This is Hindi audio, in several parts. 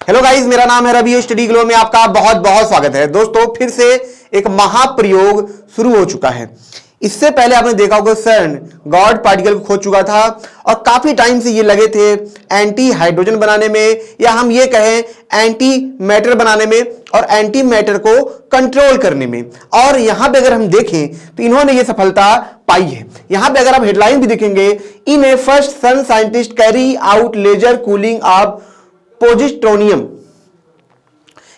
हेलो गाइस, मेरा नाम है रवि। स्टडी ग्लो में आपका बहुत बहुत स्वागत है। दोस्तों, फिर से एक महाप्रयोग शुरू हो चुका है। इससे पहले आपने देखा होगा सर्न गॉड पार्टिकल को खोज चुका था और काफी टाइम से ये लगे थे एंटी हाइड्रोजन बनाने में, या हम ये कहें एंटी मैटर बनाने में और एंटी मैटर को कंट्रोल करने में। और यहां पे अगर हम देखें तो इन्होंने ये सफलता पाई है। यहां पे अगर आप हेडलाइन भी देखेंगे, in a first CERN scientist carry out laser cooling of positronium.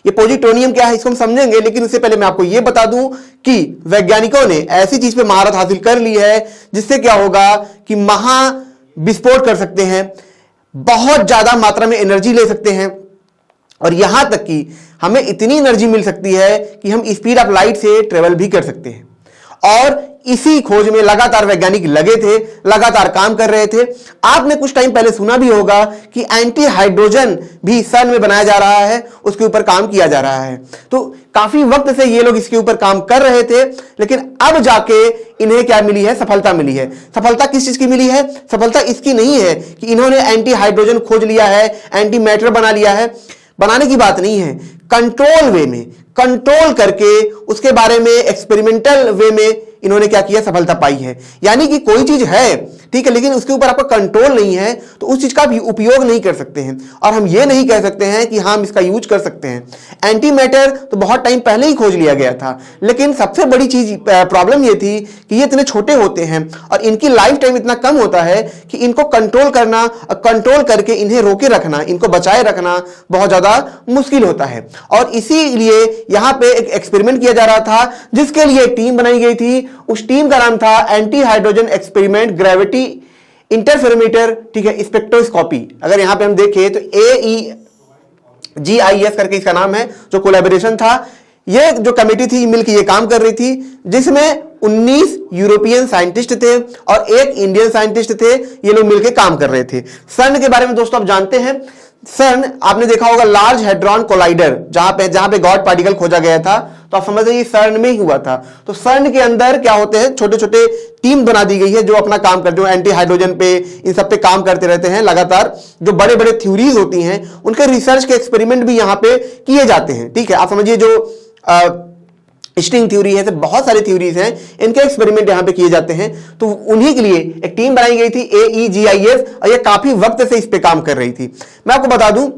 ये पोजिट्रोनियम क्या है इसको हम समझेंगे, लेकिन उससे पहले मैं आपको ये बता दूं कि वैज्ञानिकों ने ऐसी चीज पे महारत हासिल कर ली है जिससे क्या होगा कि महा विस्फोट कर सकते हैं, बहुत ज्यादा मात्रा में एनर्जी ले सकते हैं, और यहां तक कि हमें इतनी एनर्जी मिल सकती है कि हम स्पीड ऑफ लाइट से ट्रेवल भी कर सकते हैं। और इसी खोज में लगातार वैज्ञानिक लगे थे, लगातार काम कर रहे थे। आपने कुछ टाइम पहले सुना भी होगा कि एंटी हाइड्रोजन भी सन में बनाया जा रहा है, उसके ऊपर काम किया जा रहा है। तो काफी वक्त से ये लोग इसके ऊपर काम कर रहे थे, लेकिन अब जाके इन्हें क्या मिली है? सफलता मिली है। सफलता किस चीज की मिली है? सफलता इसकी नहीं है कि इन्होंने एंटी हाइड्रोजन खोज लिया है, एंटी मैटर बना लिया है। बनाने की बात नहीं है, कंट्रोल वे में, कंट्रोल करके उसके बारे में एक्सपेरिमेंटल वे में इन्होंने क्या किया? सफलता पाई है। यानी कि कोई चीज है, ठीक है, लेकिन उसके ऊपर आपका कंट्रोल नहीं है तो उस चीज का भी उपयोग नहीं कर सकते हैं। और हम ये नहीं कह सकते हैं कि हम इसका यूज कर सकते हैं। एंटी मैटर तो बहुत टाइम पहले ही खोज लिया गया था, लेकिन सबसे बड़ी चीज प्रॉब्लम ये थी कि ये इतने छोटे होते हैं और इनकी लाइफ टाइम इतना कम होता है कि इनको कंट्रोल करना, कंट्रोल करके इन्हें रोके रखना, इनको बचाए रखना बहुत ज्यादा मुश्किल होता है। और इसीलिए यहां पे एक एक्सपेरिमेंट किया जा रहा था जिसके लिए एक टीम बनाई गई थी। उस टीम का नाम था anti hydrogen experiment gravity interferometer, ठीक है, स्पेक्ट्रोस्कोपी। अगर यहां पे हम देखें तो AEGIS करके इसका नाम है, जो कोलैबोरेशन था। ये जो कमेटी थी मिलकर ये काम कर रही थी, जिसमें 19 यूरोपियन साइंटिस्ट थे और एक इंडियन साइंटिस्ट थे। ये लोग मिलकर काम कर रहे थे। सर्न के बारे में दोस्तों आप जानते हैं, सर्न आपने देखा होगा लार्ज हेड्रॉन कोलाइडर, जहां पे गॉड पार्टिकल खोजा गया था, तो आप समझ रहे सर्न में ही हुआ था। तो सर्न के अंदर क्या होते हैं, छोटे छोटे टीम बना दी गई है जो अपना काम करते हैं, एंटी हाइड्रोजन पे, इन सब पे काम करते रहते हैं लगातार। जो बड़े बड़े थ्योरीज होती हैं उनके रिसर्च के एक्सपेरिमेंट भी यहां पे किए जाते हैं, ठीक है। आप समझिए जो स्ट्रिंग थ्योरी है, बहुत सारी थ्योरीज हैं, इनके एक्सपेरिमेंट यहां पे किए जाते हैं। तो उन्हीं के लिए एक टीम बनाई गई थी AEGIS, और ये काफी वक्त से इस पे काम कर रही थी। मैं आपको बता दूं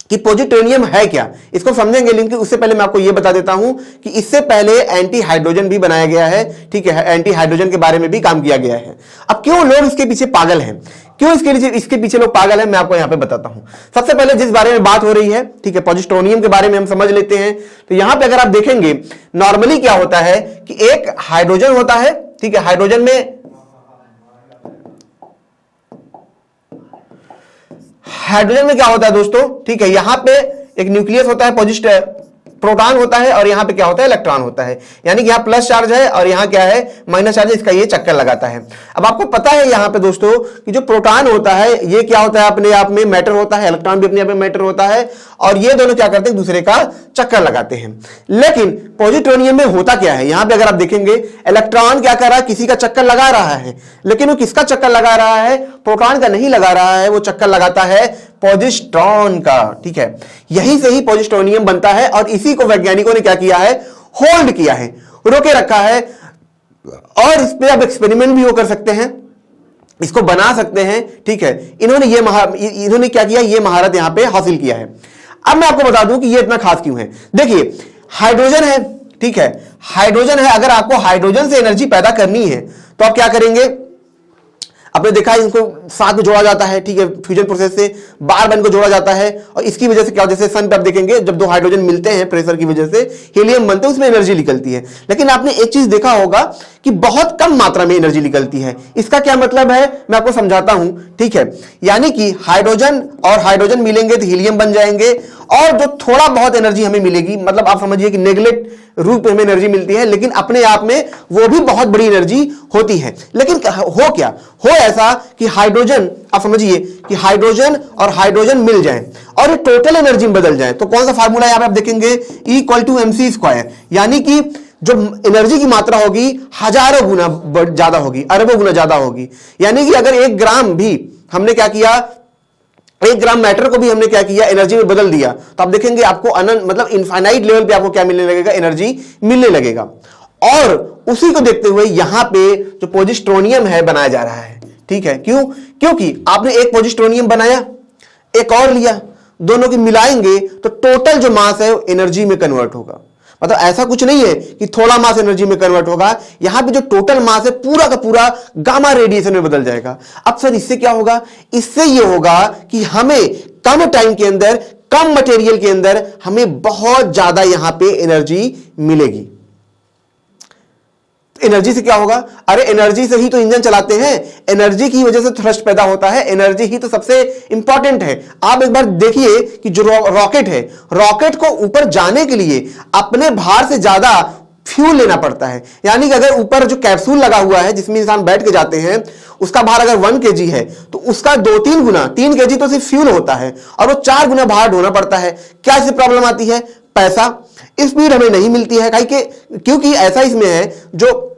कि पोजिट्रोनियम है क्या, इसको समझेंगे, लेकिन उससे पहले मैं आपको यह बता देता हूं कि इससे पहले एंटी हाइड्रोजन भी बनाया गया है, ठीक है। एंटी हाइड्रोजन के बारे में भी काम किया गया है। अब क्यों लोग इसके पीछे पागल हैं, क्यों इसके पीछे लोग पागल हैं, मैं आपको यहां पे बताता हूं। सबसे पहले जिस बारे में बात हो रही है, ठीक है, पोजिट्रोनियम के बारे में हम समझ लेते हैं। तो यहां पे अगर आप देखेंगे, नॉर्मली क्या होता है कि एक हाइड्रोजन होता है, ठीक है। हाइड्रोजन में क्या होता है दोस्तों, ठीक है, यहां पे एक न्यूक्लियस होता है, प्रोटॉन होता है, और यहां पे क्या होता है? इलेक्ट्रॉन होता है। यानी कि यहां प्लस चार्ज है और यहां क्या है? माइनस चार्ज है। इसका ये चक्कर लगाता है। अब आपको पता है यहां पे दोस्तों कि जो प्रोटॉन होता है ये क्या होता है? अपने आप में मैटर होता है, इलेक्ट्रॉन भी अपने आप में मैटर होता है, और ये दोनों क्या करते हैं? दूसरे का चक्कर लगाते हैं। लेकिन पोजिट्रोनियम में होता क्या है? यहां पे अगर आप देखेंगे, इलेक्ट्रॉन क्या कर रहा है? किसी का चक्कर लगा रहा है, लेकिन वो किसका चक्कर लगा रहा है? प्रोटॉन का नहीं लगा रहा है, वो चक्कर लगाता है पोजिट्रॉन का, ठीक है। यहीं से ही पोजिट्रोनियम बनता है, और इसी को वैज्ञानिकों ने क्या किया है? होल्ड किया है, रोके रखा है। और इस पे अब एक्सपेरिमेंट भी वो कर सकते हैं, इसको बना सकते हैं, ठीक है। इन्होंने क्या किया? ये महारत यहां पे हासिल किया है। अब मैं आपको बता दूं कि ये इतना खास क्यों है। देखिए, हाइड्रोजन है, ठीक है, हाइड्रोजन है। अगर आपको हाइड्रोजन से एनर्जी पैदा करनी है तो आप क्या करेंगे? आपने देखा इनको साथ में जोड़ा जाता है, ठीक है, फ्यूजन प्रोसेस से बार बार इनको जोड़ा जाता है, और इसकी वजह से क्या, जैसे सन पे आप देखेंगे, जब दो हाइड्रोजन मिलते हैं प्रेशर की वजह से हीलियम बनते हैं, उसमें एनर्जी निकलती है। लेकिन आपने एक चीज देखा होगा कि बहुत कम मात्रा में एनर्जी निकलती है। इसका क्या मतलब है, मैं आपको समझाता हूं, ठीक है। यानी कि हाइड्रोजन और हाइड्रोजन मिलेंगे तो हीलियम बन जाएंगे, और जो थोड़ा बहुत एनर्जी हमें मिलेगी, मतलब आप समझिए कि नेगलेट रूप में एनर्जी मिलती है, लेकिन अपने आप में वो भी बहुत बड़ी एनर्जी होती है। लेकिन हो क्या, हो ऐसा कि हाइड्रोजन, आप समझिए कि हाइड्रोजन और हाइड्रोजन मिल जाएं और ये टोटल एनर्जी में बदल जाए, तो कौन सा फार्मूला यहां पे आप देखेंगे? E=mc²। यानी कि जो एनर्जी की मात्रा होगी हजारों गुना ज्यादा होगी, अरबों गुना ज्यादा होगी। यानी कि अगर 1 ग्राम भी हमने क्या किया, 1 ग्राम मैटर को भी हमने क्या किया, एनर्जी में बदल दिया, तो आप देखेंगे आपको अनंत मतलब इनफाइनाइट लेवल पे आपको क्या मिलने लगेगा, एनर्जी मिलने लगेगा। और उसी को देखते हुए यहां पे जो पोजिस्ट्रोनियम है बनाया जा रहा है, ठीक है। क्यों? क्योंकि आपने एक पोजिस्ट्रोनियम बनाया, एक और लिया, दोनों की मिलाएंगे तो टोटल जो मास है एनर्जी में कन्वर्ट होगा। मतलब ऐसा कुछ नहीं है कि थोड़ा मास एनर्जी में कन्वर्ट होगा, यहां पे जो टोटल मास है पूरा का पूरा गामा रेडिएशन में बदल जाएगा। अब सर इससे क्या होगा? इससे ये होगा कि हमें कम टाइम के अंदर, कम मटेरियल के अंदर हमें बहुत ज्यादा यहां पे एनर्जी मिलेगी। एनर्जी से क्या होगा? अरे एनर्जी से ही तो इंजन चलाते हैं, एनर्जी की वजह से थ्रस्ट पैदा होता है, एनर्जी ही तो सबसे इंपॉर्टेंट है। आप एक बार देखिए कि जो रॉकेट है, रॉकेट को ऊपर जाने के लिए अपने भार से ज्यादा फ्यूल लेना पड़ता है। यानी कि अगर ऊपर जो कैप्सूल लगा हुआ है जिसमें इंसान बैठ के जाते हैं, उसका भार अगर 1 kg है तो उसका 2-3 गुना, 3 kg तो सिर्फ फ्यूल होता है और वो 4 गुना भार ढोना पड़ता है। क्या इससे प्रॉब्लम आती है? पैसा, स्पीड हमें नहीं मिलती है। क्योंकि ऐसा इसमें है जो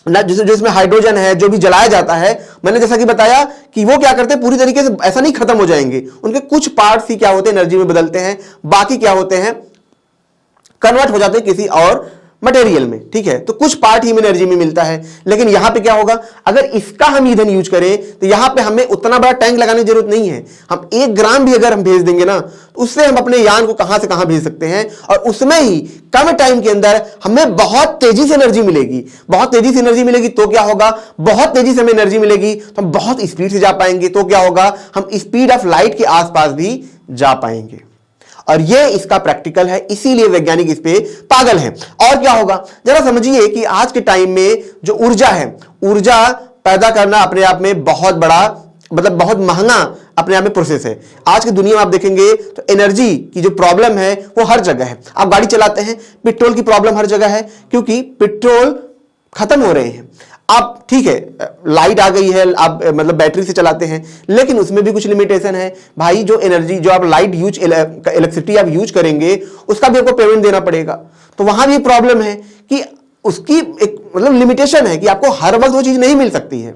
जिसमें हाइड्रोजन है, जो भी जलाया जाता है, मैंने जैसा कि बताया कि वो क्या करते हैं, पूरी तरीके से ऐसा नहीं खत्म हो जाएंगे, उनके कुछ पार्ट्स ही क्या होते हैं, एनर्जी में बदलते हैं, बाकी क्या होते हैं, कन्वर्ट हो जाते हैं किसी और मटेरियल में, ठीक है। तो कुछ पार्ट ही में एनर्जी में मिलता है। लेकिन यहां पे क्या होगा, अगर इसका हम ईंधन यूज करें तो यहां पे हमें उतना बड़ा टैंक लगाने की जरूरत नहीं है। हम 1 ग्राम भी अगर हम भेज देंगे ना, तो उससे हम अपने यान को कहां से कहां भेज सकते हैं, और उसमें ही कम टाइम के अंदर हमें बहुत तेजी से एनर्जी मिलेगी। बहुत तेजी से एनर्जी मिलेगी तो क्या होगा, बहुत तेजी से हमें एनर्जी मिलेगी तो हम बहुत स्पीड से जा पाएंगे। तो क्या होगा, हम स्पीड ऑफ लाइट के आसपास भी जा पाएंगे। और ये इसका प्रैक्टिकल है, इसीलिए वैज्ञानिक इस पे पागल हैं। और क्या होगा, जरा समझिए कि आज के टाइम में जो ऊर्जा है, ऊर्जा पैदा करना अपने आप में बहुत बड़ा, मतलब बहुत महंगा अपने आप में प्रोसेस है। आज की दुनिया में आप देखेंगे तो एनर्जी की जो प्रॉब्लम है वो हर जगह है। आप गाड़ी चलाते हैं, पेट्रोल की प्रॉब्लम हर जगह है, क्योंकि पेट्रोल खत्म हो रहे हैं। आप ठीक है, लाइट आ गई है, आप मतलब बैटरी से चलाते हैं, लेकिन उसमें भी कुछ लिमिटेशन है भाई। जो एनर्जी, जो आप लाइट यूज, इलेक्ट्रिसिटी आप यूज करेंगे, उसका भी आपको पेमेंट देना पड़ेगा। तो वहां भी प्रॉब्लम है कि उसकी एक मतलब लिमिटेशन है कि आपको हर वक्त वो चीज नहीं मिल सकती है।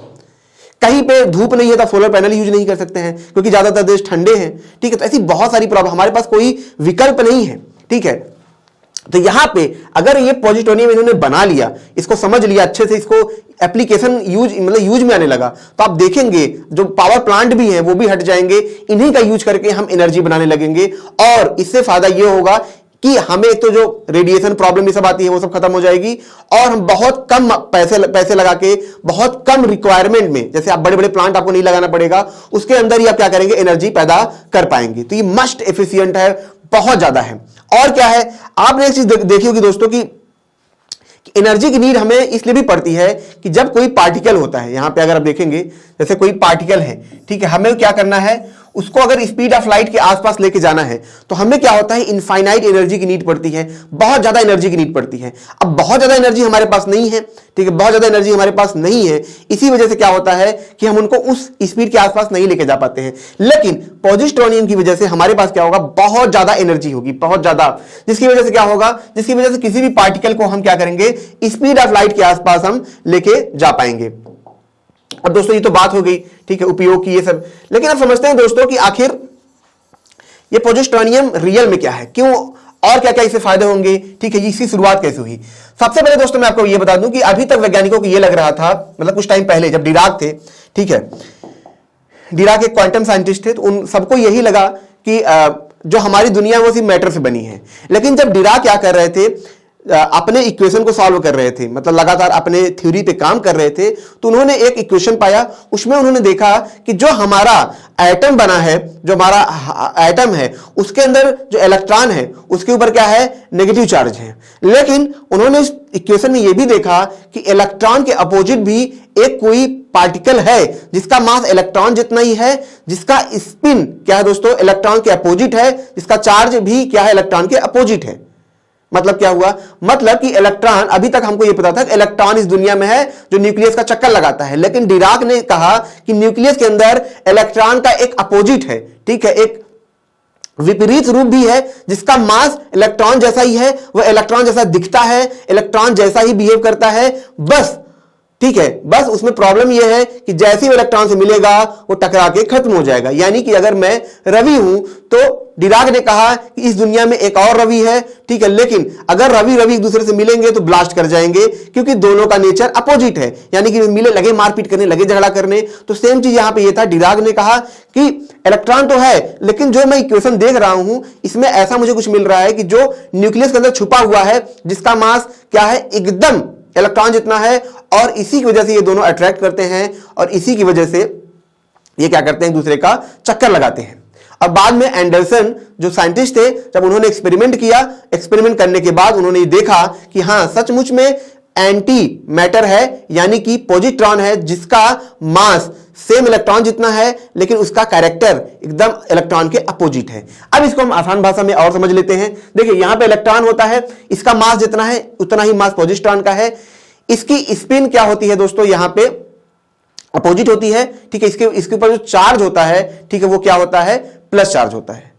कहीं पे धूप नहीं है तो सोलर पैनल यूज नहीं कर सकते हैं, क्योंकि ज्यादातर देश ठंडे हैं, ठीक है। तो ऐसी बहुत सारी प्रॉब्लम, हमारे पास कोई विकल्प नहीं है, ठीक है। तो यहां पे अगर ये पोजिट्रोनियम इन्होंने बना लिया, इसको समझ लिया अच्छे से, इसको एप्लीकेशन यूज में आने लगा, तो आप देखेंगे जो पावर प्लांट भी हैं वो भी हट जाएंगे, इन्हीं का यूज करके हम एनर्जी बनाने लगेंगे। और इससे फायदा ये होगा कि हमें तो जो रेडिएशन प्रॉब्लम ये सब आती है वो सब खत्म हो जाएगी, और हम बहुत कम पैसे लगा के, बहुत कम रिक्वायरमेंट में, जैसे आप बड़े बड़े प्लांट आपको नहीं लगाना पड़ेगा, उसके अंदर ही आप क्या करेंगे, एनर्जी पैदा कर पाएंगे। तो ये मस्ट एफिशिएंट है, बहुत ज्यादा है। और क्या है, आपने एक चीज देखी होगी दोस्तों की एनर्जी की नीड हमें इसलिए भी पड़ती है कि जब कोई पार्टिकल होता है, यहां पे अगर आप देखेंगे जैसे कोई पार्टिकल है, ठीक है, हमें क्या करना है, उसको अगर स्पीड ऑफ लाइट के आसपास लेके जाना है तो हमें क्या होता है, इनफाइनाइट एनर्जी की नीड पड़ती है, बहुत ज्यादा एनर्जी की नीड पड़ती है। अब बहुत ज्यादा एनर्जी हमारे पास नहीं है, ठीक है, बहुत ज्यादा एनर्जी हमारे पास नहीं है, इसी वजह से क्या होता है कि हम उनको उस स्पीड के आसपास नहीं लेके जा पाते हैं। लेकिन पोजिट्रोनियम की वजह से हमारे पास क्या होगा, बहुत ज्यादा एनर्जी होगी, बहुत ज्यादा, जिसकी वजह से क्या होगा, जिसकी वजह से किसी भी पार्टिकल को हम क्या करेंगे, स्पीड ऑफ लाइट के आसपास हम लेके जा पाएंगे। और दोस्तों ये तो बात हो गई, ठीक है, उपयोग की ये सब। लेकिन अब समझते हैं दोस्तों कि आखिर ये पोजिट्रोनियम रियल में क्या है, क्यों, और क्या क्या इससे फायदे होंगे, ठीक है, इसकी शुरुआत कैसे हुई। सबसे पहले दोस्तों मैं आपको ये बता दूं कि अभी तक वैज्ञानिकों को ये लग रहा था, मतलब कुछ टाइम पहले जब डिराक थे, ठीक है, डिराक एक क्वांटम साइंटिस्ट थे, तो उन सबको यही लगा कि जो हमारी दुनिया है वो सिर्फ मैटर से बनी है। लेकिन जब डिराक क्या कर रहे थे, अपने इक्वेशन को सॉल्व कर रहे थे, मतलब लगातार अपने थ्योरी पे काम कर रहे थे, तो उन्होंने एक इक्वेशन पाया, उसमें उन्होंने देखा कि जो हमारा एटम बना है, जो हमारा एटम है, उसके अंदर जो इलेक्ट्रॉन है उसके ऊपर क्या है, नेगेटिव चार्ज है। लेकिन उन्होंने इस इक्वेशन में यह भी देखा कि इलेक्ट्रॉन के अपोजिट भी एक कोई पार्टिकल है जिसका मास इलेक्ट्रॉन जितना ही है, जिसका स्पिन क्या है दोस्तों, इलेक्ट्रॉन के अपोजिट है, जिसका चार्ज भी क्या है, इलेक्ट्रॉन के अपोजिट है। मतलब क्या हुआ, मतलब कि इलेक्ट्रॉन, अभी तक हमको यह पता था कि इलेक्ट्रॉन इस दुनिया में है जो न्यूक्लियस का चक्कर लगाता है, लेकिन डिराक ने कहा कि न्यूक्लियस के अंदर इलेक्ट्रॉन का एक अपोजिट है, ठीक है, एक विपरीत रूप भी है, जिसका मास इलेक्ट्रॉन जैसा ही है, वह इलेक्ट्रॉन जैसा दिखता है, इलेक्ट्रॉन जैसा ही बिहेव करता है, बस, ठीक है, बस उसमें प्रॉब्लम यह है कि जैसे ही इलेक्ट्रॉन से मिलेगा वो टकरा के खत्म हो जाएगा। यानी कि अगर मैं रवि हूं तो डिराक ने कहा कि इस दुनिया में एक और रवि है, ठीक है, लेकिन अगर रवि रवि एक दूसरे से मिलेंगे तो ब्लास्ट कर जाएंगे, क्योंकि दोनों का नेचर अपोजिट है। यानी कि मिले लगे मारपीट करने, लगे झगड़ा करने। तो सेम चीज यहां पे ये था, डिराक ने कहा कि इलेक्ट्रॉन तो है, लेकिन जो मैं इक्वेशन देख रहा हूं इसमें ऐसा मुझे कुछ मिल रहा है कि जो न्यूक्लियस के अंदर छुपा हुआ है, जिसका मास क्या है, एकदम इलेक्ट्रॉन जितना है, और इसी की वजह से ये दोनों अट्रैक्ट करते हैं और इसी की वजह से ये क्या करते हैं, एक दूसरे का चक्कर लगाते हैं। और बाद में एंडरसन जो साइंटिस्ट थे, जब उन्होंने एक्सपेरिमेंट किया, एक्सपेरिमेंट करने के बाद उन्होंने देखा कि हां सचमुच में एंटी मैटर है, यानी कि पॉजिट्रॉन है, जिसका मास सेम इलेक्ट्रॉन जितना है, लेकिन उसका कैरेक्टर एकदम इलेक्ट्रॉन के अपोजिट है। अब इसको हम आसान भाषा में और समझ लेते हैं। देखिए यहां पे इलेक्ट्रॉन होता है, इसका मास जितना है उतना ही मास पॉजिट्रॉन का है। इसकी स्पिन क्या होती है दोस्तों, यहां पे अपोजिट होती है, ठीक है। इसके ऊपर जो चार्ज होता है, ठीक है, वो क्या होता है, प्लस चार्ज होता है,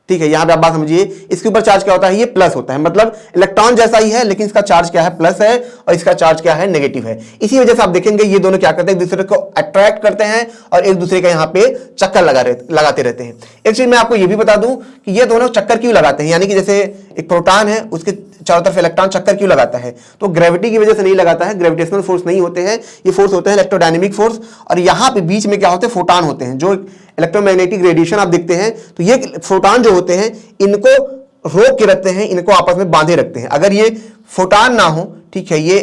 ठीक है। यहां पे आप बात समझिए, इसके ऊपर चार्ज क्या होता है, ये प्लस होता है, मतलब इलेक्ट्रॉन जैसा ही है, लेकिन इसका चार्ज क्या है, प्लस है, और इसका चार्ज क्या है, नेगेटिव है। इसी वजह से आप देखेंगे ये दोनों क्या करते हैं, एक दूसरे को अट्रैक्ट करते हैं और एक दूसरे का यहां पे चक्कर लगाते रहते हैं। एक चीज मैं आपको ये भी बता दूं कि ये दोनों चक्कर क्यों लगाते हैं, यानी कि जैसे एक प्रोटॉन है, उसके चारों तरफ इलेक्ट्रॉन चक्कर क्यों लगाता है, तो ग्रेविटी की वजह से नहीं लगाता है। ग्रेविटेशनल फोर्स नहीं होते हैं, ये फोर्स होते हैं इलेक्ट्रोडायनेमिक फोर्स। और यहां पे बीच में क्या होते हैं, फोटॉन होते हैं, जो इलेक्ट्रोमैग्नेटिक रेडिएशन आप देखते हैं, तो ये फोटॉन जो होते हैं इनको रोक के रखते हैं, इनको आपस में बांधे रखते हैं। अगर ये फोटॉन ना हो, ठीक है, ये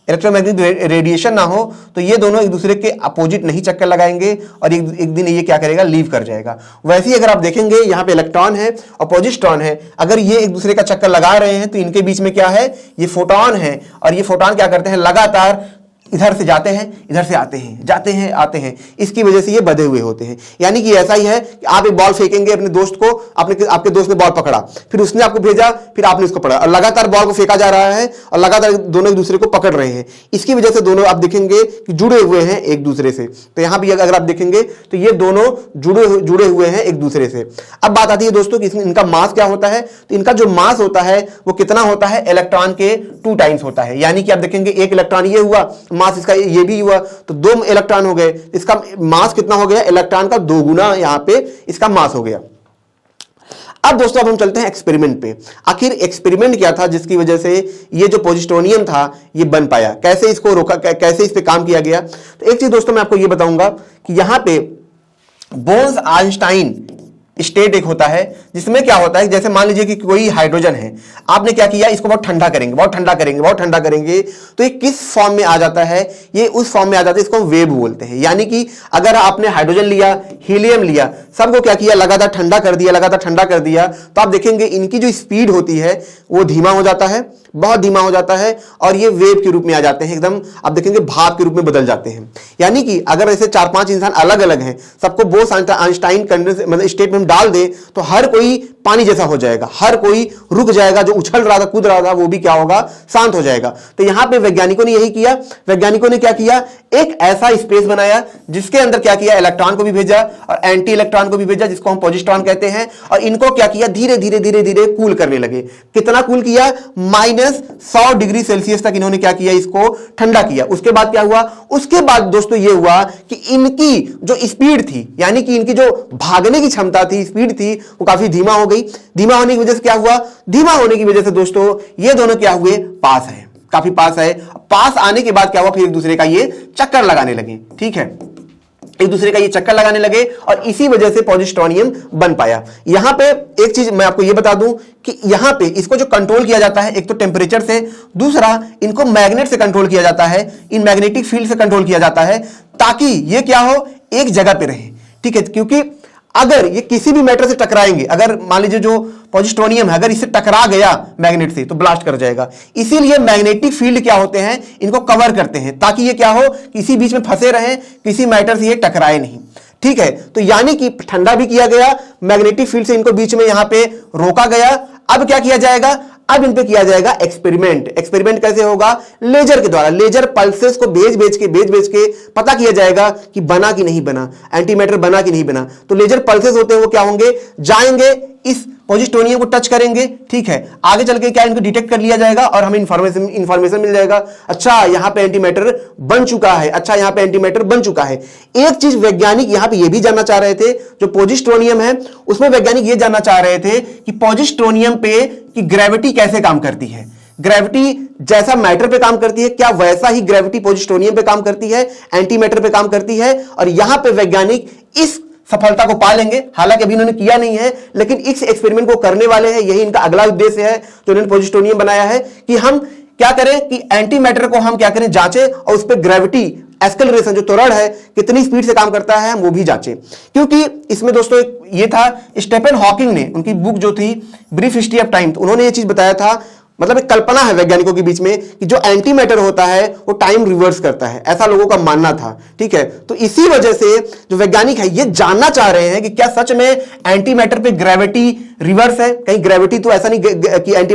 इलेक्ट्रोमैग्नेटिक रेडिएशन ना हो, तो ये दोनों एक दूसरे के अपोजिट नहीं चक्कर लगाएंगे और एक दिन ये क्या करेगा, लीव कर जाएगा। वैसे ही अगर आप देखेंगे यहाँ पे इलेक्ट्रॉन है और पॉजिट्रॉन है, अगर ये एक दूसरे का चक्कर लगा रहे हैं तो इनके बीच में क्या है, ये फोटॉन है, और ये फोटॉन क्या करते हैं, लगातार इधर से जाते हैं, इधर से आते हैं, जाते हैं, आते हैं, इसकी वजह से ये बंधे हुए होते हैं। यानी कि ऐसा ही है कि आप एक बॉल फेंकेंगे अपने दोस्त को, आपके दोस्त ने बॉल पकड़ा, फिर उसने आपको भेजा, फिर आपने उसको पकड़ा, और लगातार बॉल को फेंका जा रहा है और लगातार दोनों एक दूसरे को पकड़ रहे हैं। इसकी वजह से दोनों आप देखेंगे कि जुड़े हुए हैं एक दूसरे से। तो यहां भी अगर आप देखेंगे तो ये दोनों जुड़े हुए हैं एक दूसरे से। अब बात आती है दोस्तों कि इनका मास क्या होता है, तो इनका जो मास होता है वो कितना होता है, इलेक्ट्रॉन के 2 टाइम्स होता है। यानी कि आप देखेंगे एक इलेक्ट्रॉन ये हुआ, मास इसका ये भी हुआ, तो 2 इलेक्ट्रॉन हो गए, इसका मास कितना हो गया, इलेक्ट्रॉन का 2 गुना यहां पे इसका मास हो गया। अब दोस्तों अब हम चलते हैं एक्सपेरिमेंट पे। आखिर एक्सपेरिमेंट क्या था जिसकी वजह से ये जो पॉजिट्रोनियम था ये बन पाया, कैसे इसको रोका, कैसे इस पे काम किया गया। तो एक चीज दोस्तों मैं आपको ये बताऊंगा कि यहां पे बोर्न-आइंस्टाइन स्टेट एक होता है, जिसमें क्या होता है, जैसे मान लीजिए कि कोई हाइड्रोजन है, आपने क्या किया, इसको बहुत ठंडा करेंगे, बहुत ठंडा करेंगे, बहुत ठंडा करेंगे, तो ये किस फॉर्म में आ जाता है, ये उस फॉर्म में आ जाता है, इसको हम वेव बोलते हैं। यानी कि अगर आपने हाइड्रोजन लिया, हीलियम लिया, सबको क्या किया, लगातार ठंडा कर दिया, लगातार ठंडा कर दिया, तो आप देखेंगे इनकी जो स्पीड होती है वो धीमा हो जाता है, बहुत धीमा हो जाता है, और ये वेव के रूप में आ जाते हैं, एकदम आप देखेंगे भाप के रूप में बदल जाते हैं। यानी कि अगर ऐसे 4-5 इंसान अलग अलग हैं, सबको बोर्न-आइंस्टाइन मतलब स्टेट में डाल दे, तो हर कोई पानी जैसा हो जाएगा, हर कोई रुक जाएगा, जो उछल रहा था, कूद रहा था, वो भी क्या होगा, शांत हो जाएगा। तो यहां पे वैज्ञानिकों ने यही किया। वैज्ञानिकों ने क्या किया, एक ऐसा स्पेस बनाया जिसके अंदर क्या किया, इलेक्ट्रॉन को भी भेजा और एंटी इलेक्ट्रॉन को भी भेजा, जिसको हम पॉजिट्रॉन कहते हैं, और इनको क्या किया, धीरे धीरे धीरे धीरे कूल करने लगे। कितना कूल किया, -100 डिग्री सेल्सियस तक इन्होंने क्या किया, इसको ठंडा किया। उसके बाद क्या हुआ, उसके बाद दोस्तों ये हुआ कि इनकी जो स्पीड थी, यानी कि इनकी जो भागने की क्षमता थी, स्पीड थी, वो काफी धीमा हो गई। धीमा होने की वजह से क्या हुआ, धीमा होने की वजह से दोस्तों ये दोनों क्या हुए, पास है, काफी पास है। पास आने के बाद क्या हुआ, फिर एक दूसरे का ये चक्कर लगाने लगे, ठीक है, एक दूसरे का ये चक्कर लगाने लगे, और इसी वजह से पॉजिट्रोनियम बन पाया। यहां पे एक चीज मैं आपको ये बता दूं कि यहां पे इसको जो कंट्रोल किया जाता है, एक तो टेम्परेचर से, दूसरा इनको मैग्नेट से कंट्रोल किया जाता है, इन मैग्नेटिक फील्ड से कंट्रोल किया जाता है, ताकि ये क्या हो, एक जगह पे रहे, ठीक है। क्योंकि अगर ये किसी भी मैटर से टकराएंगे, अगर मान लीजिए जो पॉजिट्रोनियम है अगर इससे टकरा गया मैग्नेट से, तो ब्लास्ट कर जाएगा। इसीलिए मैग्नेटिक फील्ड क्या होते हैं, इनको कवर करते हैं, ताकि ये क्या हो, किसी बीच में फंसे रहे, किसी मैटर से ये टकराए नहीं, ठीक है। तो यानी कि ठंडा भी किया गया, मैग्नेटिक फील्ड से इनको बीच में यहां पे रोका गया। अब क्या किया जाएगा, अब इन पे किया जाएगा एक्सपेरिमेंट। एक्सपेरिमेंट कैसे होगा, लेजर के द्वारा, लेजर पल्सेस को भेज के पता किया जाएगा कि बना कि नहीं बना, एंटीमैटर बना कि नहीं बना। तो लेजर पल्सेस होते हैं वो क्या होंगे, जाएंगे इस पॉजिस्टोनियम को टच करेंगे, ठीक है, आगे चल के क्या इनको डिटेक्ट कर लिया जाएगा और हमें इंफॉर्मेशन मिल जाएगा, अच्छा यहां पे एंटी मैटर बन चुका है, अच्छा यहां पे एंटी मैटर बन चुका है। एक चीज वैज्ञानिक यहां पे ये भी जानना चाह रहे थे, जो पॉजिस्टोनियम है उसमें वैज्ञानिक ये जानना चाह रहे थे कि पॉजिस्टोनियम पे कि ग्रेविटी कैसे काम करती है, ग्रेविटी जैसा मैटर पे काम करती है, क्या वैसा ही ग्रेविटी पॉजिस्टोनियम पे काम करती है, एंटी मैटर पे काम करती है। और यहां पे वैज्ञानिक इस सफलता को पा लेंगे, हालांकि अभी इन्होंने किया नहीं है, लेकिन इस एक्सपेरिमेंट को करने वाले हैं, यही इनका अगला उद्देश्य है जो इन्होंने पॉजिस्टोनियम बनाया है, कि हम क्या करें कि एंटी मैटर को हम क्या करें, जांचें और उस पर ग्रेविटी एक्सेलरेशन जो त्वरण है कितनी स्पीड से काम करता है हम वो भी जांचें। क्योंकि इसमें दोस्तों एक ये था, स्टीफन हॉकिंग ने उनकी बुक जो थी ब्रीफ हिस्ट्री ऑफ टाइम, तो उन्होंने ये चीज बताया था, मतलब एक कल्पना है वैज्ञानिकों के बीच में कि जो एंटी मैटर होता है वो टाइम रिवर्स करता है, ऐसा लोगों का मानना था, ठीक है। तो इसी वजह से जो वैज्ञानिक है ये जानना चाह रहे हैं कि क्या सच में एंटी मैटर पे ग्रेविटी रिवर्स है, कहीं ग्रेविटी तो ऐसा नहीं कि एंटी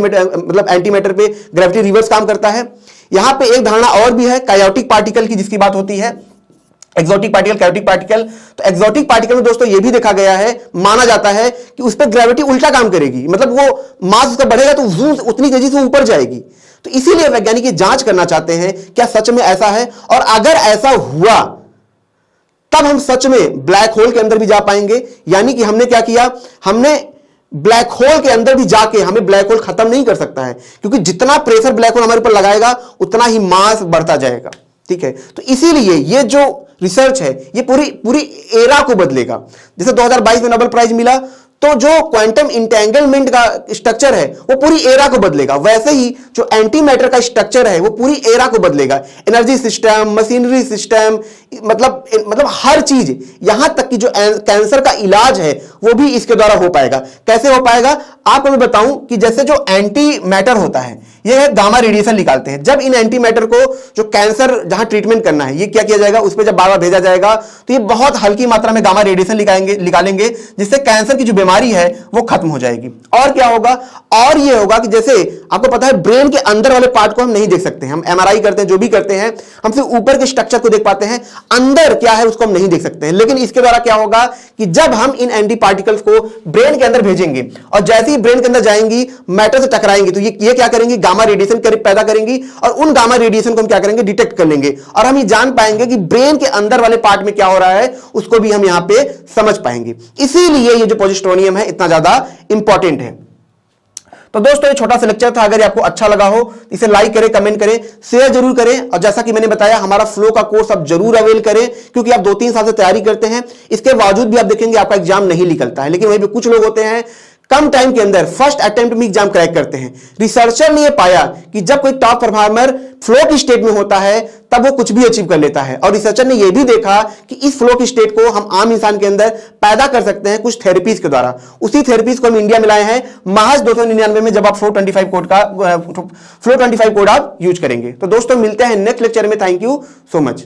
मैटर पे ग्रेविटी रिवर्स काम करता है। यहां पे एक धारणा और भी है कायोटिक पार्टिकल की, जिसकी बात होती है एक्सोटिक पार्टिकल, कैयोटिक पार्टिकल। तो एक्सोटिक पार्टिकल में दोस्तों ये भी देखा गया है, माना जाता है कि उस पर ग्रेविटी उल्टा काम करेगी, मतलब वो मास उसका बढ़ेगा तो उतनी तेजी से ऊपर जाएगी। तो इसीलिए वैज्ञानिक जांच करना चाहते हैं क्या सच में ऐसा है, और अगर ऐसा हुआ तब हम सच में ब्लैक होल के अंदर भी जा पाएंगे। यानी कि हमने क्या किया, हमने ब्लैक होल के अंदर भी जाके हमें ब्लैक होल खत्म नहीं कर सकता है, क्योंकि जितना प्रेशर ब्लैक होल हमारे ऊपर लगाएगा उतना ही मास बढ़ता जाएगा, ठीक है। तो इसीलिए ये जो रिसर्च है ये पूरी एरा को बदलेगा। जैसे 2022 में नोबेल प्राइज मिला, तो जो क्वांटम इंटेंगलमेंट का स्ट्रक्चर है वो पूरी एरा को बदलेगा, वैसे ही जो एंटी मैटर का स्ट्रक्चर है वो पूरी एरा को बदलेगा। एनर्जी सिस्टम, मशीनरी सिस्टम, मतलब हर चीज, यहां तक कि जो कैंसर का इलाज है वो भी इसके द्वारा हो पाएगा। कैसे हो पाएगा आपको मैं बताऊं कि जैसे जो एंटी मैटर होता है ये है गामा रेडिएशन निकालते हैं। जब इन एंटी मैटर को जो कैंसर जहां ट्रीटमेंट करना है ये क्या किया जाएगा, उस पर जब बार बार भेजा जाएगा तो ये बहुत हल्की मात्रा में गामा रेडिएशन निकालेंगे, जिससे कैंसर की जो बीमारी है वो खत्म हो जाएगी। और क्या होगा, और ये होगा कि जैसे आपको पता है ब्रेन के अंदर वाले पार्ट को हम नहीं देख सकते, हम एमआरआई करते हैं, जो भी करते हैं हम सिर्फ ऊपर के स्ट्रक्चर को देख पाते हैं, अंदर क्या है उसको हम नहीं देख सकते हैं। लेकिन इसके द्वारा क्या होगा कि जब हम इन एंटी पार्टिकल्स को ब्रेन के अंदर भेजेंगे और जैसे ही ब्रेन के अंदर जाएंगी मैटर से टकराएंगी तो ये क्या करेंगी, गामा रेडिएशन पैदा करेंगी, और उन गामा रेडिएशन को हम क्या करेंगे, डिटेक्ट कर लेंगे, और हम ये जान पाएंगे कि ब्रेन के अंदर वाले पार्ट में क्या हो रहा है, उसको भी हम यहां पे समझ पाएंगे। इसीलिए ये जो पॉजिस्टोनियम है इतना ज्यादा इंपॉर्टेंट है। तो दोस्तों ये छोटा सा लेक्चर था, अगर आपको अच्छा लगा हो इसे लाइक करें, कमेंट करें, शेयर जरूर करें, और जैसा कि मैंने बताया हमारा फ्लो का कोर्स आप जरूर अवेल करें, क्योंकि आप 2-3 साल से तैयारी करते हैं, इसके बावजूद भी आप देखेंगे आपका एग्जाम नहीं निकलता है। लेकिन वहीं पे कुछ लोग होते हैं कम टाइम के अंदर फर्स्ट अटेम्प्ट में एग्जाम क्रैक करते हैं। रिसर्चर ने यह पाया कि जब कोई टॉप परफॉर्मर फ्लो की स्टेट में होता है तब वो कुछ भी अचीव कर लेता है, और रिसर्चर ने यह भी देखा कि इस फ्लो की स्टेट को हम आम इंसान के अंदर पैदा कर सकते हैं कुछ थेरेपीज के द्वारा। उसी थेरेपीज को हम इंडिया में लाए हैं महज 299 में, जब आप फ्लो 25 कोड आप यूज करेंगे। तो दोस्तों मिलते हैं नेक्स्ट लेक्चर में। Thank you so much.